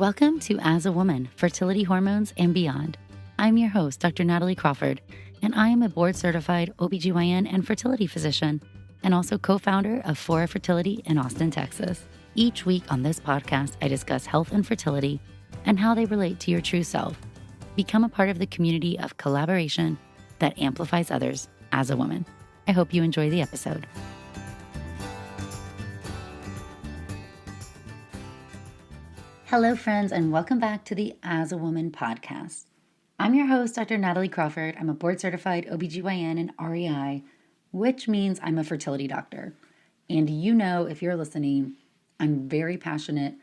Welcome to As a Woman, Fertility Hormones and Beyond. I'm your host, Dr. Natalie Crawford, and I am a board-certified OBGYN and fertility physician, and also co-founder of Fora Fertility in Austin, Texas. Each week on this podcast, I discuss health and fertility and how they relate to your true self. Become a part of the community of collaboration that amplifies others as a woman. I hope you enjoy the episode. Hello, friends, and welcome back to the As a Woman podcast. I'm your host, Dr. Natalie Crawford. I'm a board-certified OBGYN and REI, which means I'm a fertility doctor. And you know, if you're listening, I'm very passionate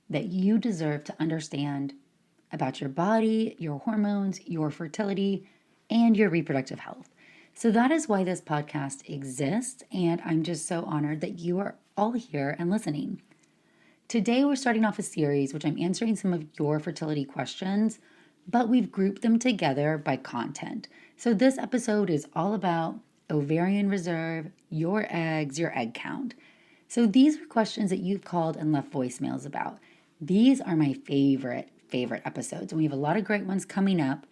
that you deserve to understand about your body, your hormones, your fertility, and your reproductive health. So that is why this podcast exists, and I'm just so honored that you are all here and listening. Today, we're starting off a series which I'm answering some of your fertility questions, but we've grouped them together by content. So this episode is all about ovarian reserve, your eggs, your egg count. So these are questions that you've called and left voicemails about. These are my favorite episodes, and we have a lot of great ones coming up,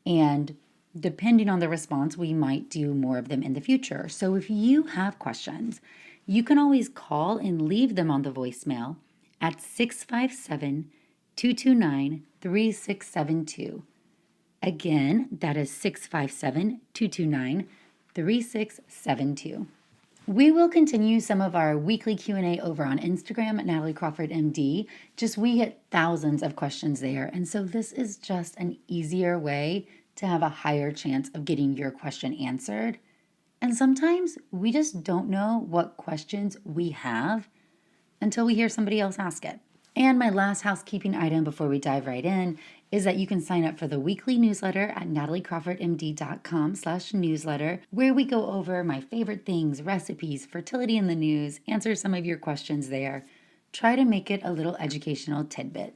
and depending on the response, we might do more of them in the future. So if you have questions, you can always call and leave them on the voicemail at 657-229-3672. Again, that is 657-229-3672. We will continue some of our weekly Q&A over on Instagram at nataliecrawfordmd. We get thousands of questions there, and so this is just an easier way to have a higher chance of getting your question answered. And sometimes we just don't know what questions we have until we hear somebody else ask it. And my last housekeeping item before we dive right in is that you can sign up for the weekly newsletter at nataliecrawfordmd.com/newsletter, where we go over my favorite things, recipes, fertility in the news, answer some of your questions there, try to make it a little educational tidbit.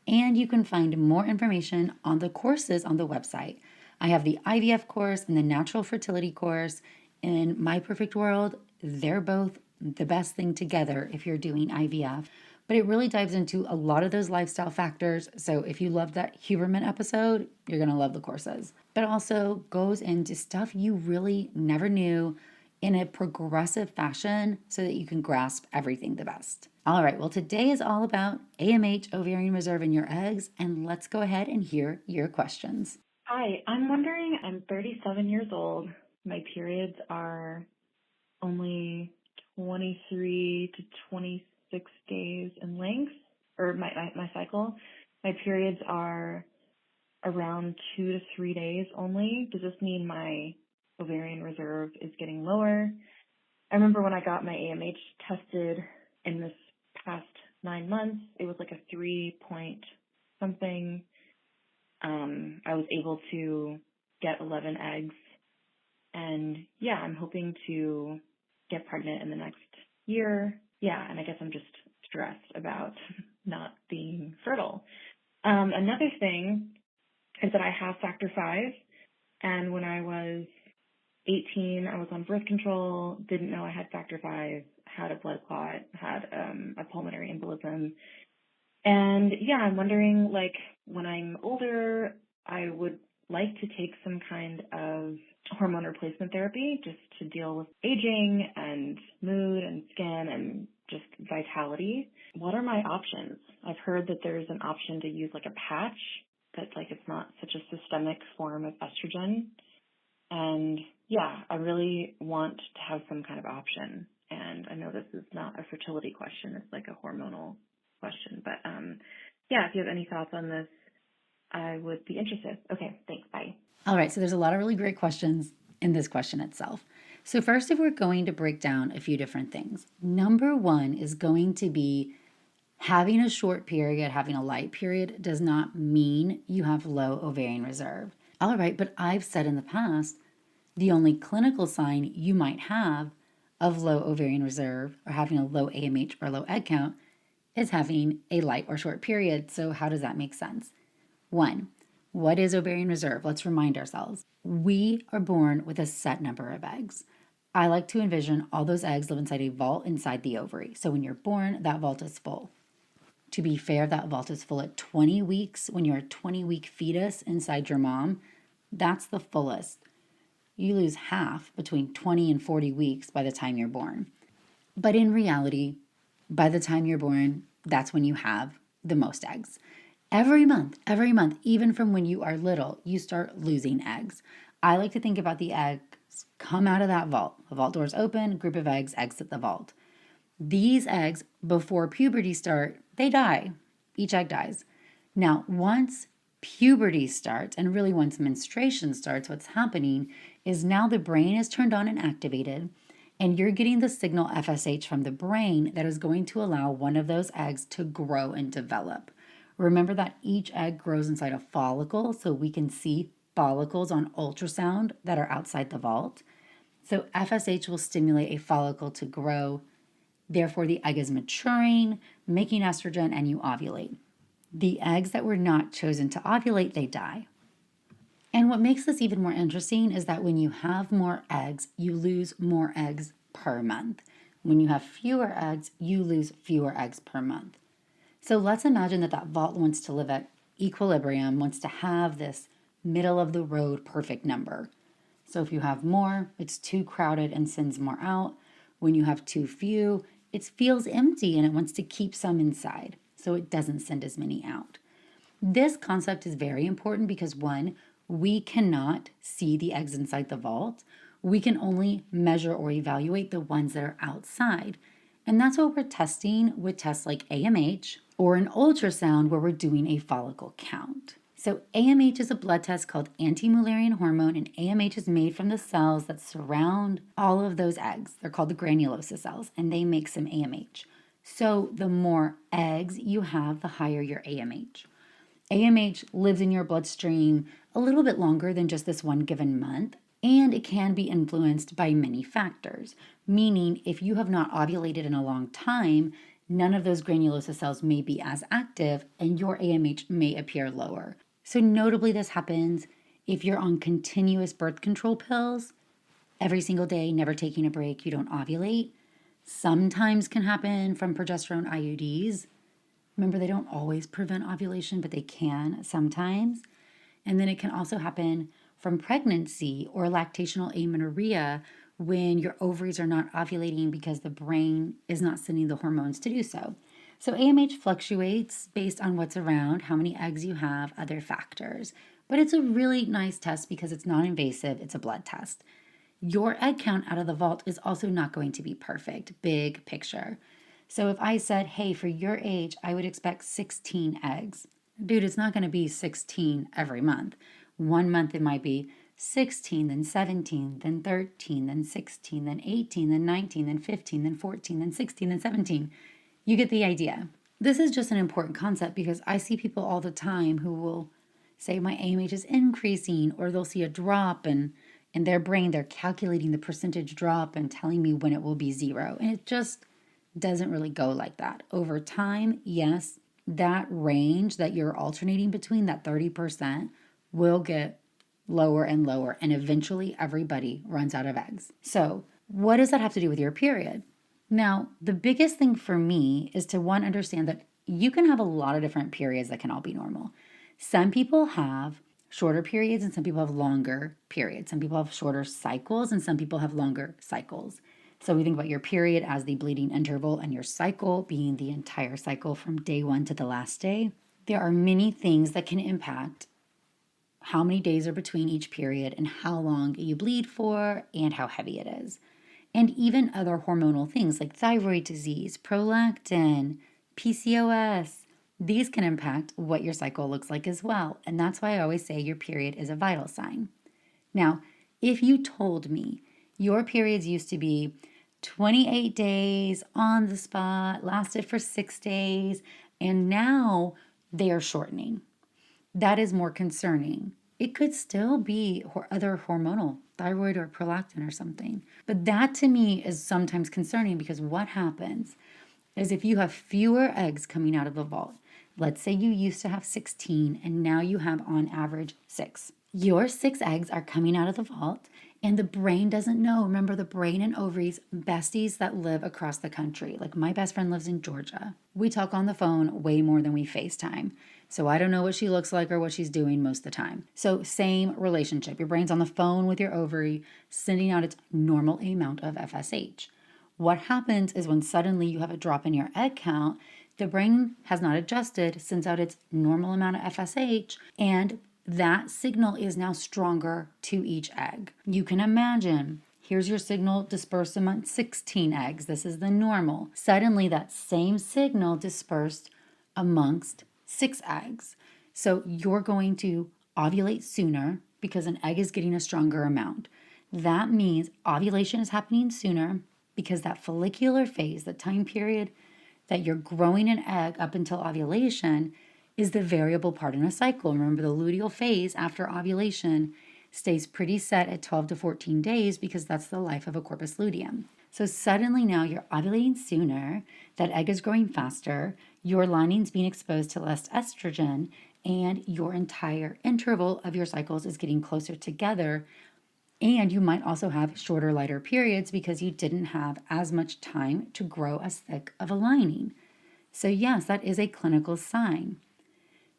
And you can find more information on the courses on the website. I have the IVF course and the natural fertility course. In my perfect world, they're both the best thing together if you're doing IVF, but it really dives into a lot of those lifestyle factors. So if you loved that Huberman episode, you're going to love the courses, but also goes into stuff you really never knew in a progressive fashion so that you can grasp everything the best. All right, well, today is all about AMH, ovarian reserve in your eggs, and let's go ahead and hear your questions. Hi, I'm wondering, I'm 37 years old. My periods are only 23 to 26 days in length, or my cycle. My periods are around 2 to 3 days only. Does this mean my ovarian reserve is getting lower? I remember when I got my AMH tested in this past 9 months, it was like a 3 point something. I was able to get 11 eggs, and yeah, I'm hoping to get pregnant in the next year. Yeah, and I guess I'm just stressed about not being fertile. Another thing is that I have factor V, and when I was 18, I was on birth control, didn't know I had factor V, had a blood clot, had a pulmonary embolism. And yeah, I'm wondering, like, when I'm older, I would like to take some kind of hormone replacement therapy just to deal with aging and mood and skin and just vitality. What are my options? I've heard that there's an option to use like a patch that like it's not such a systemic form of estrogen. And yeah, I really want to have some kind of option. And I know this is not a fertility question, it's like a hormonal question. But yeah, if you have any thoughts on this, I would be interested. Okay, thanks, bye. All right, so there's a lot of really great questions in this question itself. So first, if we're going to break down a few different things, number one is going to be having a short period, having a light period does not mean you have low ovarian reserve. All right, but I've said in the past, the only clinical sign you might have of low ovarian reserve or having a low AMH or low egg count is having a light or short period. So how does that make sense? One, what is ovarian reserve? Let's remind ourselves. We are born with a set number of eggs. I like to envision all those eggs live inside a vault inside the ovary. So when you're born, that vault is full. To be fair, that vault is full at 20 weeks. When you're a 20-week fetus inside your mom, that's the fullest. You lose half between 20 and 40 weeks by the time you're born. But in reality, by the time you're born, that's when you have the most eggs. Every month, even from when you are little, you start losing eggs. I like to think about the eggs come out of that vault. The vault doors open, group of eggs exit the vault. These eggs, before puberty start, they die. Each egg dies. Now, once puberty starts, and really once menstruation starts, what's happening is now the brain is turned on and activated, and you're getting the signal FSH from the brain that is going to allow one of those eggs to grow and develop. Remember that each egg grows inside a follicle, so we can see follicles on ultrasound that are outside the vault. So FSH will stimulate a follicle to grow. Therefore, the egg is maturing, making estrogen, and you ovulate. The eggs that were not chosen to ovulate, they die. And what makes this even more interesting is that when you have more eggs, you lose more eggs per month. When you have fewer eggs, you lose fewer eggs per month. So let's imagine that vault wants to live at equilibrium, wants to have this middle of the road perfect number. So if you have more, it's too crowded and sends more out. When you have too few, it feels empty and it wants to keep some inside, so it doesn't send as many out. This concept is very important because one, we cannot see the eggs inside the vault. We can only measure or evaluate the ones that are outside. And that's what we're testing with tests like AMH or an ultrasound where we're doing a follicle count. So AMH is a blood test called anti-Mullerian hormone, and AMH is made from the cells that surround all of those eggs. They're called the granulosa cells, and they make some AMH. So the more eggs you have, the higher your AMH. AMH lives in your bloodstream a little bit longer than just this one given month, and it can be influenced by many factors, meaning if you have not ovulated in a long time, none of those granulosa cells may be as active and your AMH may appear lower. So notably, this happens if you're on continuous birth control pills every single day, never taking a break, you don't ovulate. Sometimes can happen from progesterone IUDs. Remember, they don't always prevent ovulation, but they can sometimes. And then it can also happen from pregnancy or lactational amenorrhea when your ovaries are not ovulating because the brain is not sending the hormones to do so. So AMH fluctuates based on what's around, how many eggs you have, other factors. But it's a really nice test because it's non-invasive, it's a blood test. Your egg count out of the vault is also not going to be perfect, big picture. So if I said, hey, for your age, I would expect 16 eggs. Dude, it's not going to be 16 every month. 1 month it might be 16, then 17, then 13, then 16, then 18, then 19, then 15, then 14, then 16, then 17. You get the idea. This is just an important concept because I see people all the time who will say my AMH is increasing, or they'll see a drop and in their brain they're calculating the percentage drop and telling me when it will be 0. And it just doesn't really go like that. Over time, yes, that range that you're alternating between, that 30%, will get lower and lower, and eventually everybody runs out of eggs. So what does that have to do with your period? Now, the biggest thing for me is to understand that you can have a lot of different periods that can all be normal. Some people have shorter periods and some people have longer periods. Some people have shorter cycles and some people have longer cycles. So we think about your period as the bleeding interval and your cycle being the entire cycle from day 1 to the last day. There are many things that can impact how many days are between each period and how long you bleed for and how heavy it is. And even other hormonal things like thyroid disease, prolactin, PCOS, these can impact what your cycle looks like as well. And that's why I always say your period is a vital sign. Now, if you told me your periods used to be 28 days on the spot, lasted for 6 days, and now they are shortening, that is more concerning. It could still be other hormonal, thyroid or prolactin or something. But that to me is sometimes concerning because what happens is if you have fewer eggs coming out of the vault, let's say you used to have 16 and now you have on average 6. Your 6 eggs are coming out of the vault And the brain doesn't know. Remember, the brain and ovaries, besties that live across the country. Like my best friend lives in Georgia. We talk on the phone way more than we FaceTime. So I don't know what she looks like or what she's doing most of the time. So same relationship. Your brain's on the phone with your ovary, sending out its normal amount of FSH. What happens is when suddenly you have a drop in your egg count, the brain has not adjusted, sends out its normal amount of FSH, and that signal is now stronger to each egg. You can imagine, here's your signal dispersed among 16 eggs. This is the normal. Suddenly, that same signal dispersed amongst 6 eggs. So you're going to ovulate sooner because an egg is getting a stronger amount. That means ovulation is happening sooner because that follicular phase, the time period that you're growing an egg up until ovulation, is the variable part in a cycle. Remember, the luteal phase after ovulation stays pretty set at 12 to 14 days because that's the life of a corpus luteum. So suddenly now you're ovulating sooner, that egg is growing faster, your lining's being exposed to less estrogen, and your entire interval of your cycles is getting closer together. And you might also have shorter, lighter periods because you didn't have as much time to grow as thick of a lining. So yes, that is a clinical sign.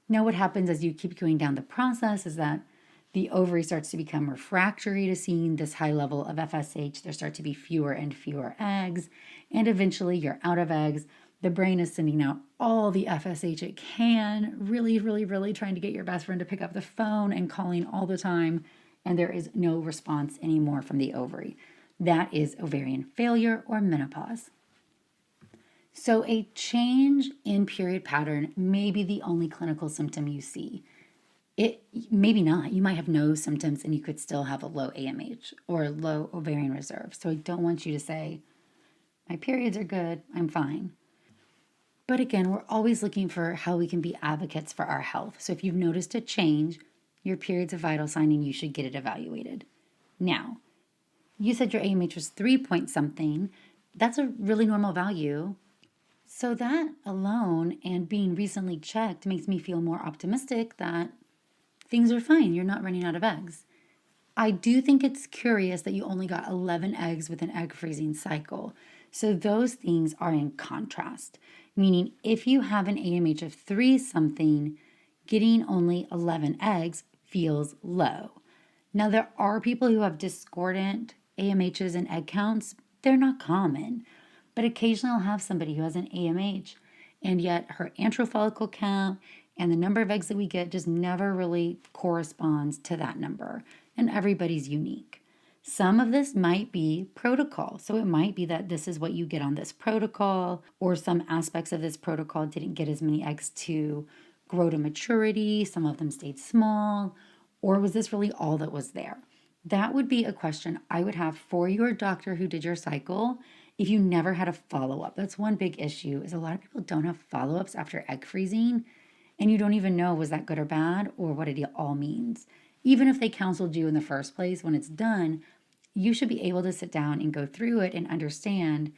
Now, what happens as you keep going down the process is that the ovary starts to become refractory to seeing this high level of FSH. There start to be fewer and fewer eggs, and eventually you're out of eggs. The brain is sending out all the FSH it can, really, really, really trying to get your best friend to pick up the phone and calling all the time, and there is no response anymore from the ovary. That is ovarian failure or menopause. So a change in period pattern may be the only clinical symptom you see. It maybe not. You might have no symptoms and you could still have a low AMH or low ovarian reserve. So I don't want you to say, my periods are good, I'm fine. But again, we're always looking for how we can be advocates for our health. So if you've noticed a change, your period's a vital sign and you should get it evaluated. Now, you said your AMH was 3 point something. That's a really normal value. So that alone and being recently checked makes me feel more optimistic that things are fine. You're not running out of eggs. I do think it's curious that you only got 11 eggs with an egg freezing cycle. So those things are in contrast, meaning if you have an AMH of 3 something, getting only 11 eggs feels low. Now, there are people who have discordant AMHs and egg counts. They're not common. But occasionally I'll have somebody who has an AMH and yet her antral follicle count and the number of eggs that we get just never really corresponds to that number. And everybody's unique. Some of this might be protocol. So it might be that this is what you get on this protocol, or some aspects of this protocol didn't get as many eggs to grow to maturity. Some of them stayed small. Or was this really all that was there? That would be a question I would have for your doctor who did your cycle if you never had a follow-up. That's one big issue, is a lot of people don't have follow-ups after egg freezing, and you don't even know was that good or bad or what it all means. Even if they counseled you in the first place, when it's done, you should be able to sit down and go through it and understand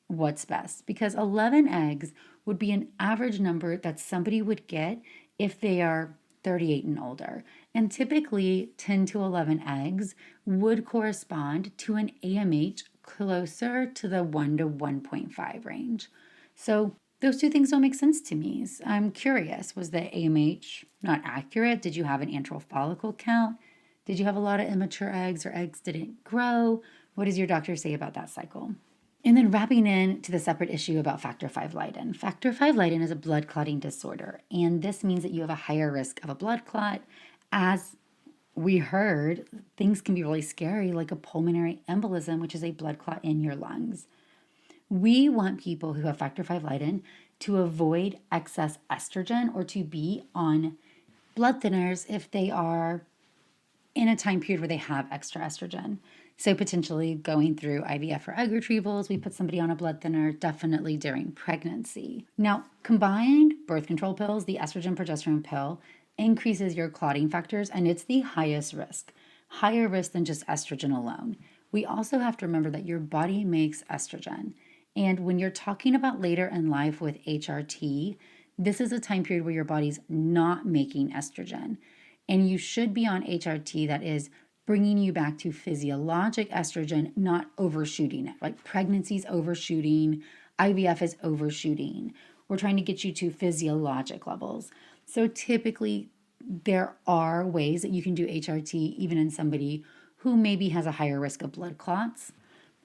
what's best. Because 11 eggs would be an average number that somebody would get if they are 38 and older. And typically 10 to 11 eggs would correspond to an AMH closer to the 1 to 1.5 range. So those two things don't make sense to me. I'm curious, was the AMH not accurate? Did you have an antral follicle count? Did you have a lot of immature eggs or eggs didn't grow? What does your doctor say about that cycle? And then wrapping in to the separate issue about factor V leiden. Factor V leiden is a blood clotting disorder, and this means that you have a higher risk of a blood clot. As we heard, things can be really scary, like a pulmonary embolism, which is a blood clot in your lungs. We want people who have factor V leiden to avoid excess estrogen or to be on blood thinners if they are in a time period where they have extra estrogen. So potentially going through IVF or egg retrievals, we put somebody on a blood thinner, definitely during pregnancy. Now, combined birth control pills, the estrogen progesterone pill, increases your clotting factors, and it's the highest risk, higher risk than just estrogen alone. We also have to remember that your body makes estrogen. And when you're talking about later in life with HRT, this is a time period where your body's not making estrogen. And you should be on HRT that is bringing you back to physiologic estrogen, not overshooting it. Like pregnancy's overshooting, IVF is overshooting. We're trying to get you to physiologic levels. So typically, there are ways that you can do HRT even in somebody who maybe has a higher risk of blood clots.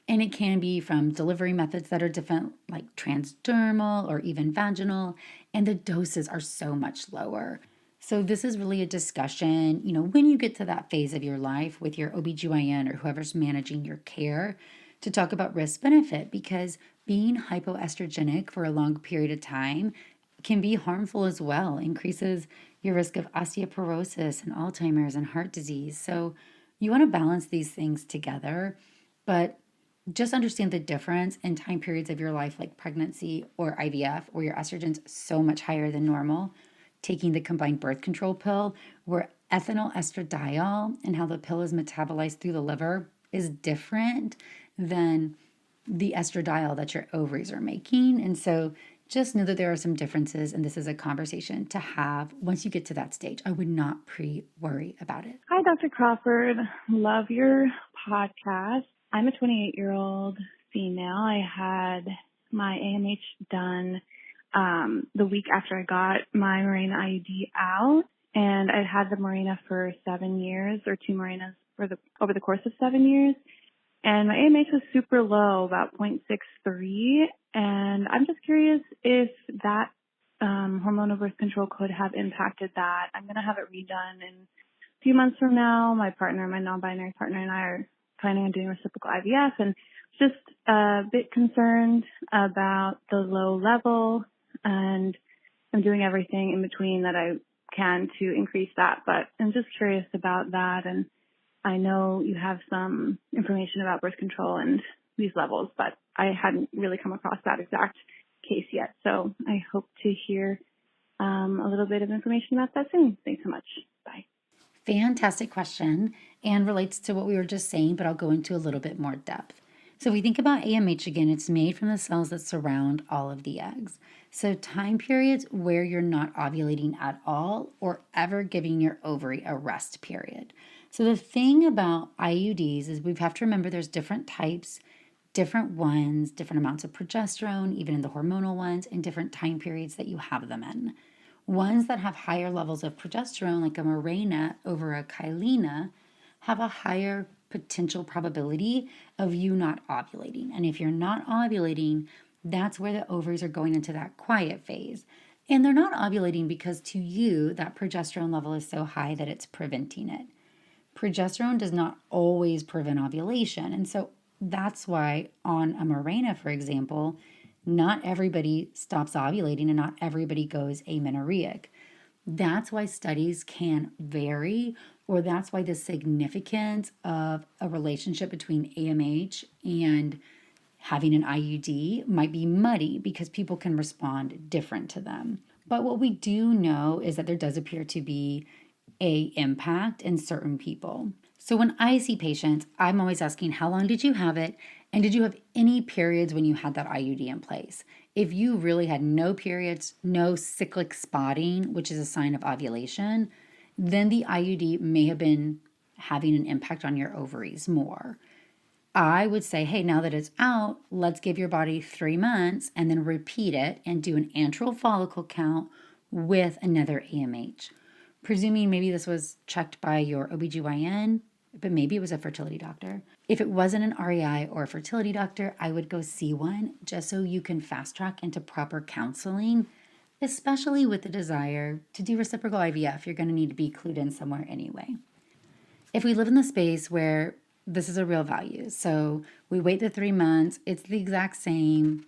And it can be from delivery methods that are different, like transdermal or even vaginal, and the doses are so much lower. So this is really a discussion, when you get to that phase of your life with your OBGYN or whoever's managing your care, to talk about risk benefit, because being hypoestrogenic for a long period of time can be harmful as well, increases your risk of osteoporosis and Alzheimer's and heart disease. So you want to balance these things together, but just understand the difference in time periods of your life, like pregnancy or IVF, where your estrogen's so much higher than normal. Taking the combined birth control pill, where ethinyl estradiol and how the pill is metabolized through the liver is different than the estradiol that your ovaries are making. And so just know that there are some differences, and this is a conversation to have once you get to that stage. I would not worry about it. Hi, Dr. Crawford. Love your podcast. I'm a 28-year-old female. I had my AMH done the week after I got my Mirena IUD out, and I've had the Mirena for 7 years, or 2 Mirenas over the course of 7 years. And my AMH was super low, about 0.63. And I'm just curious if that hormonal birth control could have impacted that. I'm going to have it redone in a few months from now. My partner, my non-binary partner, and I are planning on doing reciprocal IVF, and just a bit concerned about the low level, and I'm doing everything in between that I can to increase that. But I'm just curious about that, and I know you have some information about birth control and these levels, but I hadn't really come across that exact case yet. So I hope to hear a little bit of information about that soon. Thanks so much. Bye. Fantastic question, and relates to what we were just saying, but I'll go into a little bit more depth. So if we think about AMH again, it's made from the cells that surround all of the eggs. So time periods where you're not ovulating at all or ever giving your ovary a rest period. So the thing about IUDs is we have to remember there's different types, different ones, different amounts of progesterone, even in the hormonal ones, and different time periods that you have them in. Ones that have higher levels of progesterone, like a Mirena over a Kyleena, have a higher potential probability of you not ovulating. And if you're not ovulating, that's where the ovaries are going into that quiet phase. And they're not ovulating because to you, that progesterone level is so high that it's preventing it. Progesterone does not always prevent ovulation. And so that's why on a Mirena, for example, not everybody stops ovulating and not everybody goes amenorrheic. That's why studies can vary, or that's why the significance of a relationship between AMH and having an IUD might be muddy because people can respond different to them. But what we do know is that there does appear to be an impact in certain people. So when I see patients, I'm always asking, how long did you have it? And did you have any periods when you had that IUD in place? If you really had no periods, no cyclic spotting, which is a sign of ovulation, then the IUD may have been having an impact on your ovaries more. I would say, hey, now that it's out, let's give your body 3 months and then repeat it and do an antral follicle count with another AMH. Presuming maybe this was checked by your OBGYN, but maybe it was a fertility doctor. If it wasn't an REI or a fertility doctor, I would go see one just so you can fast track into proper counseling, especially with the desire to do reciprocal IVF. You're going to need to be clued in somewhere anyway. If we live in the space where this is a real value, so we wait the 3 months, it's the exact same.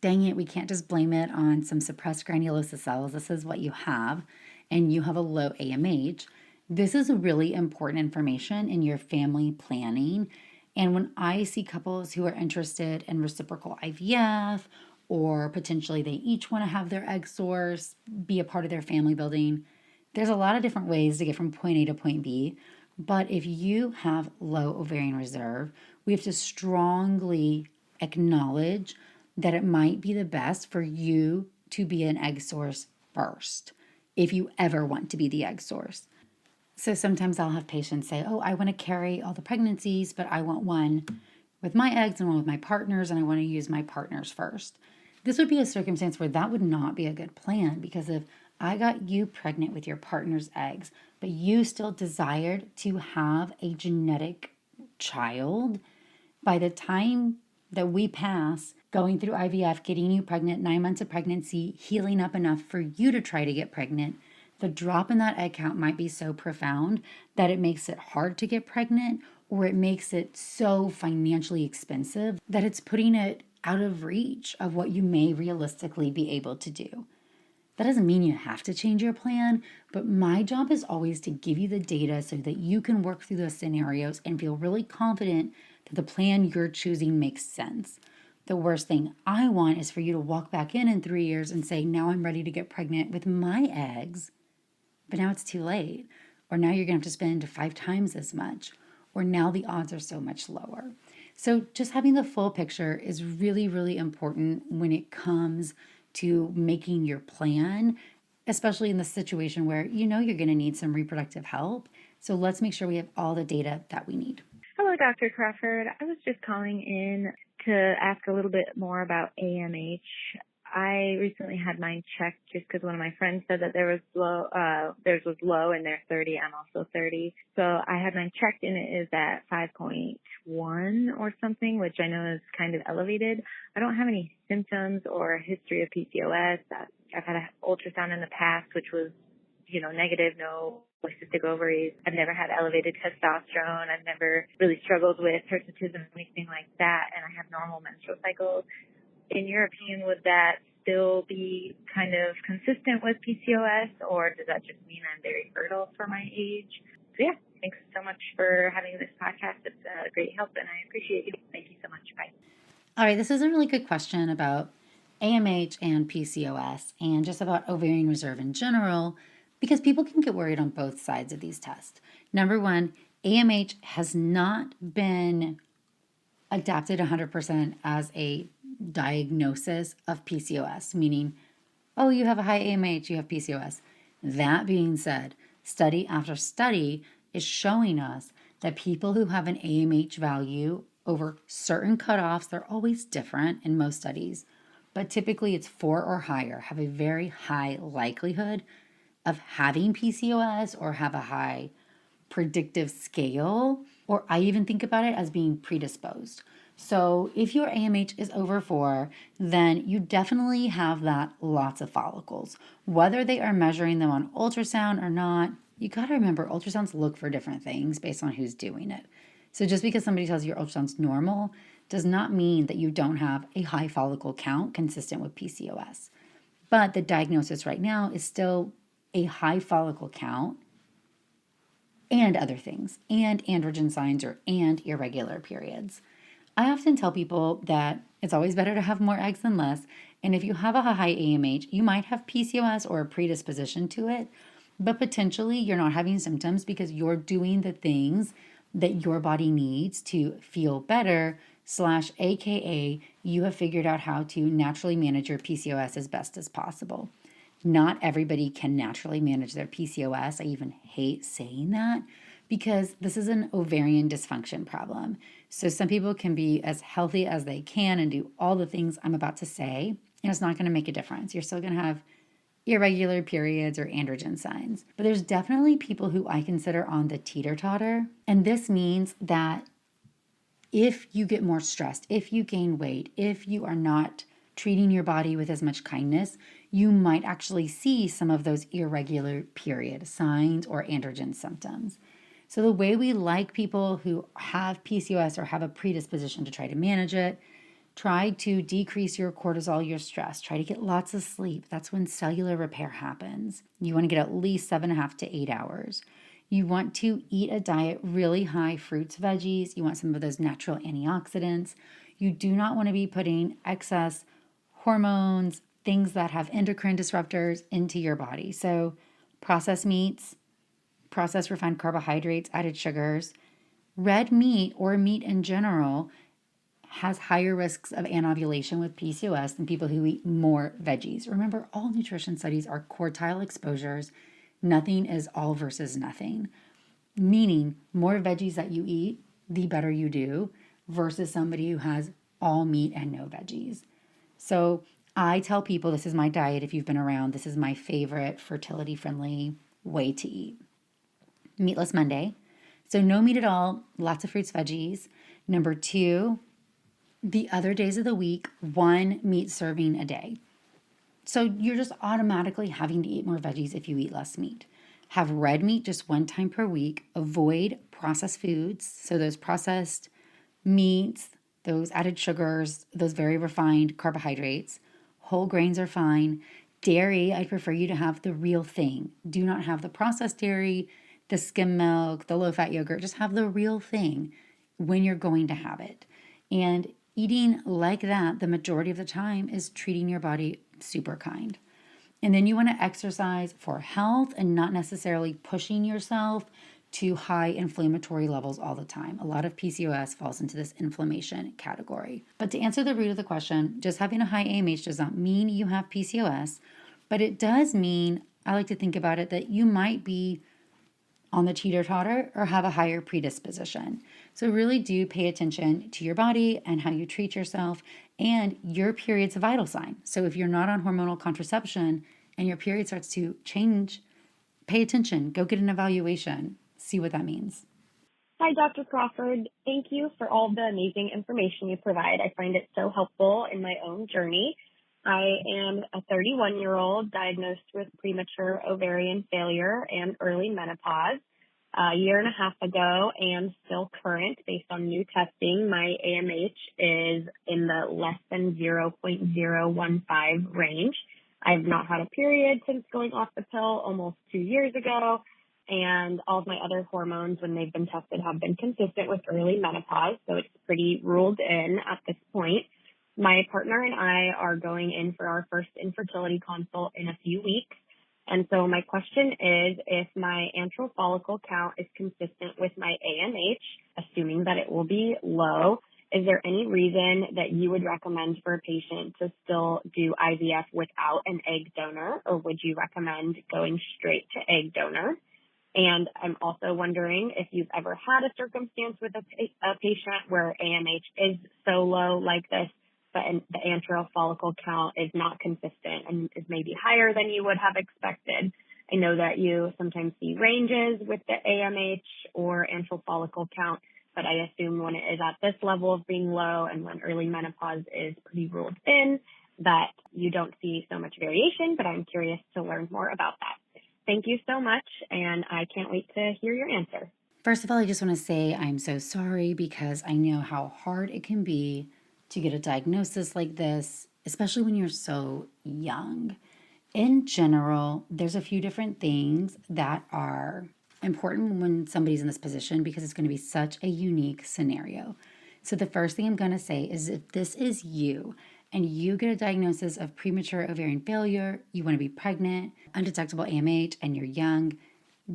Dang it, we can't just blame it on some suppressed granulosa cells. This is what you have, and you have a low AMH. This is really important information in your family planning. And when I see couples who are interested in reciprocal IVF, or potentially they each want to have their egg source be a part of their family building, there's a lot of different ways to get from point A to point B. But if you have low ovarian reserve, we have to strongly acknowledge that it might be the best for you to be an egg source first, if you ever want to be the egg source. So sometimes I'll have patients say, oh, I want to carry all the pregnancies, but I want one with my eggs and one with my partners, and I want to use my partners first. This would be a circumstance where that would not be a good plan, because if I got you pregnant with your partner's eggs, but you still desired to have a genetic child, by the time that we pass going through IVF, getting you pregnant, 9 months of pregnancy, healing up enough for you to try to get pregnant, the drop in that egg count might be so profound that it makes it hard to get pregnant, or it makes it so financially expensive that it's putting it out of reach of what you may realistically be able to do. That doesn't mean you have to change your plan, but my job is always to give you the data so that you can work through those scenarios and feel really confident that the plan you're choosing makes sense. The worst thing I want is for you to walk back in 3 years and say, now I'm ready to get pregnant with my eggs, but now it's too late. Or now you're going to have to spend 5 times as much. Or now the odds are so much lower. So just having the full picture is really, really important when it comes to making your plan, especially in the situation where you know you're going to need some reproductive help. So let's make sure we have all the data that we need. Hello, Dr. Crawford. I was just calling in to ask a little bit more about AMH. I recently had mine checked just because one of my friends said that theirs was low and they're 30. I'm also 30. So I had mine checked and it is at 5.1 or something, which I know is kind of elevated. I don't have any symptoms or a history of PCOS. I've had an ultrasound in the past, which was, negative, no polycystic ovaries. I've never had elevated testosterone. I've never really struggled with hirsutism or anything like that. And I have normal menstrual cycles. In your opinion, would that still be kind of consistent with PCOS, or does that just mean I'm very fertile for my age? So yeah, thanks so much for having this podcast. It's a great help, and I appreciate you. Thank you so much. Bye. All right, this is a really good question about AMH and PCOS and just about ovarian reserve in general, because people can get worried on both sides of these tests. Number one, AMH has not been adapted 100% as a diagnosis of PCOS, meaning, oh, you have a high AMH, you have PCOS. That being said, study after study is showing us that people who have an AMH value over certain cutoffs, they're always different in most studies, but typically it's 4 or higher, have a very high likelihood of having PCOS or have a high predictive scale, or I even think about it as being predisposed. So if your AMH is over 4, then you definitely have that lots of follicles. Whether they are measuring them on ultrasound or not, you got to remember ultrasounds look for different things based on who's doing it. So just because somebody tells you your ultrasound's normal does not mean that you don't have a high follicle count consistent with PCOS. But the diagnosis right now is still a high follicle count and other things, and androgen signs and irregular periods. I often tell people that it's always better to have more eggs than less. And if you have a high AMH, you might have PCOS or a predisposition to it, but potentially you're not having symptoms because you're doing the things that your body needs to feel better, / AKA you have figured out how to naturally manage your PCOS as best as possible. Not everybody can naturally manage their PCOS. I even hate saying that because this is an ovarian dysfunction problem. So some people can be as healthy as they can and do all the things I'm about to say, and it's not going to make a difference. You're still going to have irregular periods or androgen signs. But there's definitely people who I consider on the teeter-totter, and this means that if you get more stressed, if you gain weight, if you are not treating your body with as much kindness, you might actually see some of those irregular period signs or androgen symptoms. So the way we like people who have PCOS or have a predisposition to try to manage it, try to decrease your cortisol, your stress, try to get lots of sleep. That's when cellular repair happens. You want to get at least 7.5 to 8 hours. You want to eat a diet really high fruits, veggies. You want some of those natural antioxidants. You do not want to be putting excess hormones, things that have endocrine disruptors into your body. So processed meats, processed refined carbohydrates, added sugars. Red meat or meat in general has higher risks of anovulation with PCOS than people who eat more veggies. Remember, all nutrition studies are quartile exposures. Nothing is all versus nothing. meaning more veggies that you eat, the better you do, versus somebody who has all meat and no veggies. So I tell people this is my diet. If you've been around, this is my favorite fertility friendly way to eat. Meatless Monday. So no meat at all, lots of fruits, veggies. Number two, the other days of the week, one meat serving a day. So you're just automatically having to eat more veggies if you eat less meat. Have red meat just one time per week. Avoid processed foods. So those processed meats, those added sugars, those very refined carbohydrates. Whole grains are fine. Dairy, I'd prefer you to have the real thing. Do not have the processed dairy, the skim milk, the low fat yogurt. Just have the real thing when you're going to have it. And eating like that the majority of the time is treating your body super kind. And then you want to exercise for health and not necessarily pushing yourself to high inflammatory levels all the time. A lot of PCOS falls into this inflammation category. But to answer the root of the question, just having a high AMH does not mean you have PCOS, but it does mean, I like to think about it, that you might be on the teeter-totter or have a higher predisposition. So really do pay attention to your body and how you treat yourself, and your period's a vital sign. So if you're not on hormonal contraception and your period starts to change, pay attention, go get an evaluation, see what that means. Hi, Dr. Crawford. Thank you for all the amazing information you provide. I find it so helpful in my own journey. I am a 31-year-old diagnosed with premature ovarian failure and early menopause. A year and a half ago and still current based on new testing, my AMH is in the less than 0.015 range. I've not had a period since going off the pill almost 2 years ago, and all of my other hormones, when they've been tested, have been consistent with early menopause, so it's pretty ruled in at this point. My partner and I are going in for our first infertility consult in a few weeks. And so my question is, if my antral follicle count is consistent with my AMH, assuming that it will be low, is there any reason that you would recommend for a patient to still do IVF without an egg donor, or would you recommend going straight to egg donor? And I'm also wondering if you've ever had a circumstance with a patient where AMH is so low like this, but the antral follicle count is not consistent and is maybe higher than you would have expected. I know that you sometimes see ranges with the AMH or antral follicle count, but I assume when it is at this level of being low and when early menopause is pretty ruled in, that you don't see so much variation, but I'm curious to learn more about that. Thank you so much, and I can't wait to hear your answer. First of all, I just want to say I'm so sorry because I know how hard it can be to get a diagnosis like this, especially when you're so young. In general, there's a few different things that are important when somebody's in this position because it's going to be such a unique scenario. So the first thing I'm going to say is if this is you and you get a diagnosis of premature ovarian failure, you want to be pregnant, undetectable AMH, and you're young,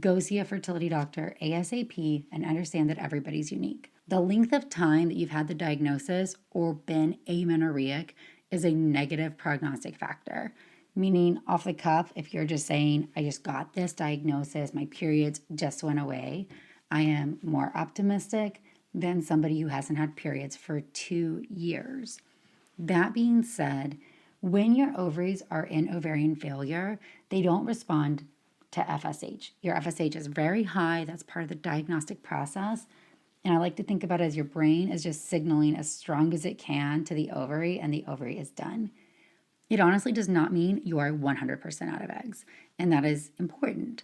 go see a fertility doctor ASAP and understand that everybody's unique. The length of time that you've had the diagnosis or been amenorrheic is a negative prognostic factor. Meaning, off the cuff, if you're just saying, I just got this diagnosis, my periods just went away, I am more optimistic than somebody who hasn't had periods for 2 years. That being said, when your ovaries are in ovarian failure, they don't respond to FSH. Your FSH is very high. That's part of the diagnostic process. And I like to think about it as your brain is just signaling as strong as it can to the ovary, and the ovary is done. It honestly does not mean you are 100% out of eggs, and that is important.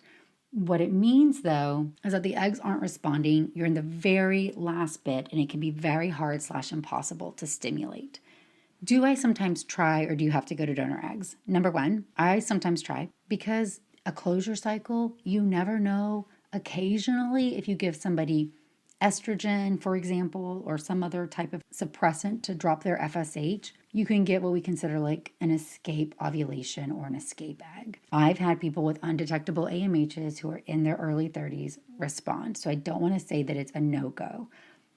What it means, though, is that the eggs aren't responding. You're in the very last bit, and it can be very hard/impossible to stimulate. Do I sometimes try, or do you have to go to donor eggs? Number one, I sometimes try because a closure cycle, you never know. Occasionally, if you give somebody estrogen, for example, or some other type of suppressant to drop their FSH, you can get what we consider like an escape ovulation or an escape egg. I've had people with undetectable AMHs who are in their early 30s respond. So I don't want to say that it's a no-go,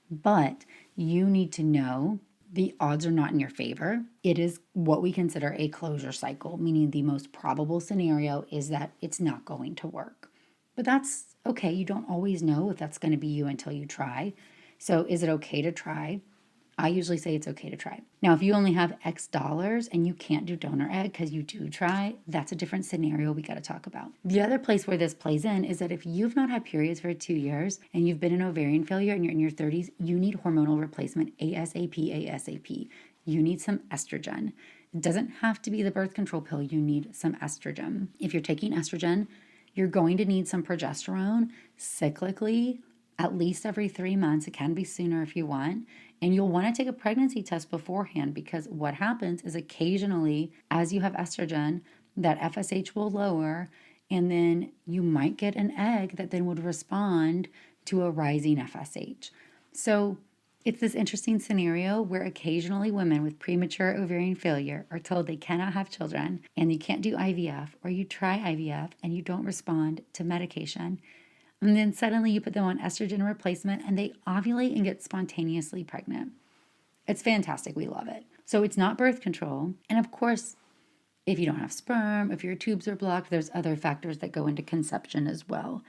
but you need to know the odds are not in your favor. It is what we consider a closure cycle, meaning the most probable scenario is that it's not going to work. But that's okay. You don't always know if that's going to be you until you try. So is it okay to try? I usually say it's okay to try. Now, if you only have X dollars and you can't do donor egg because you do try, that's a different scenario we got to talk about. The other place where this plays in is that if you've not had periods for 2 years and you've been in ovarian failure and you're in your 30s, you need hormonal replacement ASAP. You need some estrogen. It doesn't have to be the birth control pill. You need some estrogen. If you're taking estrogen, you're going to need some progesterone cyclically, at least every 3 months. It can be sooner if you want. And you'll want to take a pregnancy test beforehand, because what happens is occasionally, as you have estrogen, that FSH will lower, and then you might get an egg that then would respond to a rising FSH. So it's this interesting scenario where occasionally women with premature ovarian failure are told they cannot have children and you can't do IVF, or you try IVF and you don't respond to medication. And then suddenly you put them on estrogen replacement and they ovulate and get spontaneously pregnant. It's fantastic. We love it. So it's not birth control. And of course, if you don't have sperm, if your tubes are blocked, there's other factors that go into conception as well.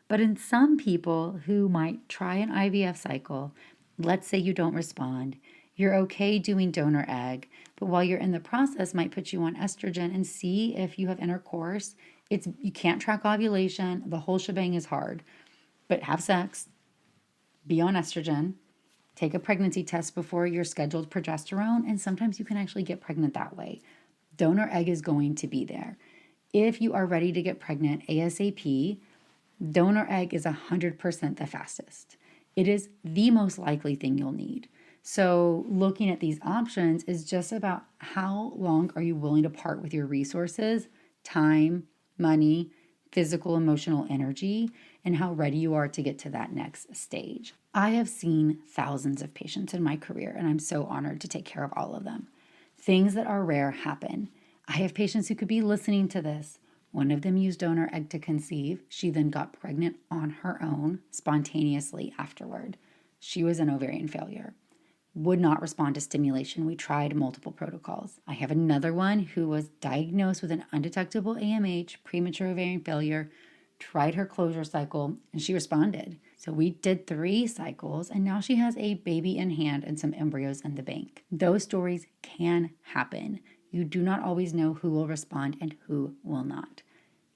But in some people who might try an IVF cycle, let's say you don't respond, you're okay doing donor egg, but while you're in the process, might put you on estrogen and see if you have intercourse. You can't track ovulation. The whole shebang is hard. But have sex, be on estrogen, take a pregnancy test before your scheduled progesterone, and sometimes you can actually get pregnant that way. Donor egg is going to be there. If you are ready to get pregnant ASAP, donor egg is 100% the fastest. It is the most likely thing you'll need. So looking at these options is just about how long are you willing to part with your resources, time, money, physical, emotional energy, and how ready you are to get to that next stage. I have seen thousands of patients in my career, and I'm so honored to take care of all of them. Things that are rare happen. I have patients who could be listening to this. One of them used donor egg to conceive. She then got pregnant on her own spontaneously afterward. She was an ovarian failure. Would not respond to stimulation. We tried multiple protocols. I have another one who was diagnosed with an undetectable AMH, premature ovarian failure, tried her closure cycle, and she responded. So we did 3 cycles, and now she has a baby in hand and some embryos in the bank. Those stories can happen. You do not always know who will respond and who will not.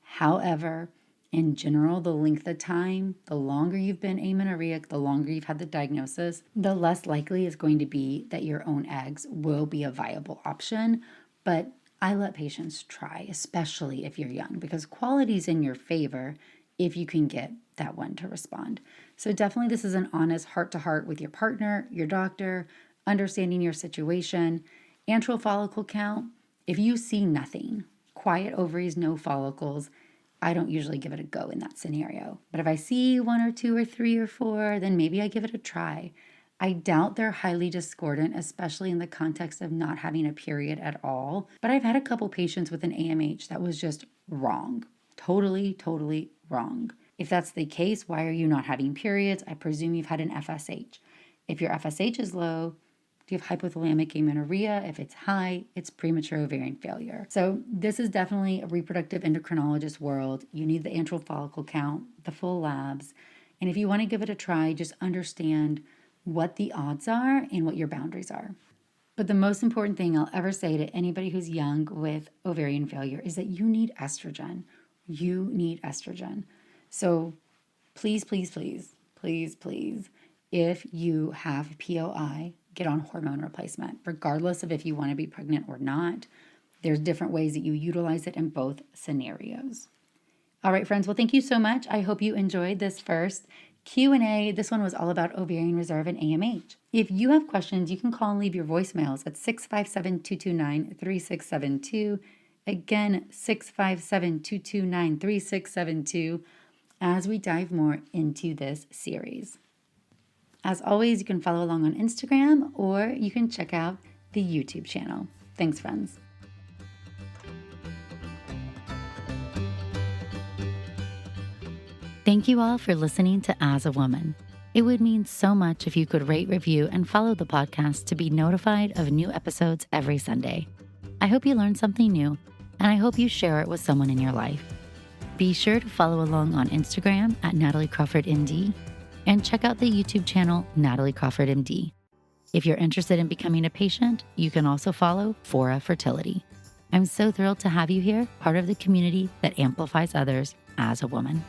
However, in general, the length of time, the longer you've been amenorrheic, the longer you've had the diagnosis, the less likely it's going to be that your own eggs will be a viable option. But I let patients try, especially if you're young, because quality is in your favor if you can get that one to respond. So definitely this is an honest heart-to-heart with your partner, your doctor, understanding your situation. Antral follicle count, if you see nothing, quiet ovaries, no follicles, I don't usually give it a go in that scenario. But if I see 1 or 2 or 3 or 4, then maybe I give it a try. I doubt they're highly discordant, especially in the context of not having a period at all. But I've had a couple patients with an AMH that was just wrong. Totally wrong. If that's the case, why are you not having periods? I presume you've had an FSH. If your FSH is low, do you have hypothalamic amenorrhea? If it's high, it's premature ovarian failure. So this is definitely a reproductive endocrinologist world. You need the antral follicle count, the full labs. And if you want to give it a try, just understand what the odds are and what your boundaries are. But the most important thing I'll ever say to anybody who's young with ovarian failure is that you need estrogen. You need estrogen. So please, if you have POI, get on hormone replacement, regardless of if you want to be pregnant or not. There's different ways that you utilize it in both scenarios. All right, friends. Well, thank you so much. I hope you enjoyed this first Q&A. This one was all about ovarian reserve and AMH. If you have questions, you can call and leave your voicemails at 657-229-3672. Again, 657-229-3672 as we dive more into this series. As always, you can follow along on Instagram or you can check out the YouTube channel. Thanks, friends. Thank you all for listening to As a Woman. It would mean so much if you could rate, review, and follow the podcast to be notified of new episodes every Sunday. I hope you learned something new, and I hope you share it with someone in your life. Be sure to follow along on Instagram at nataliecrawfordmd and check out the YouTube channel Natalie Crawford MD. If you're interested in becoming a patient, you can also follow Fora Fertility. I'm so thrilled to have you here, part of the community that amplifies others as a woman.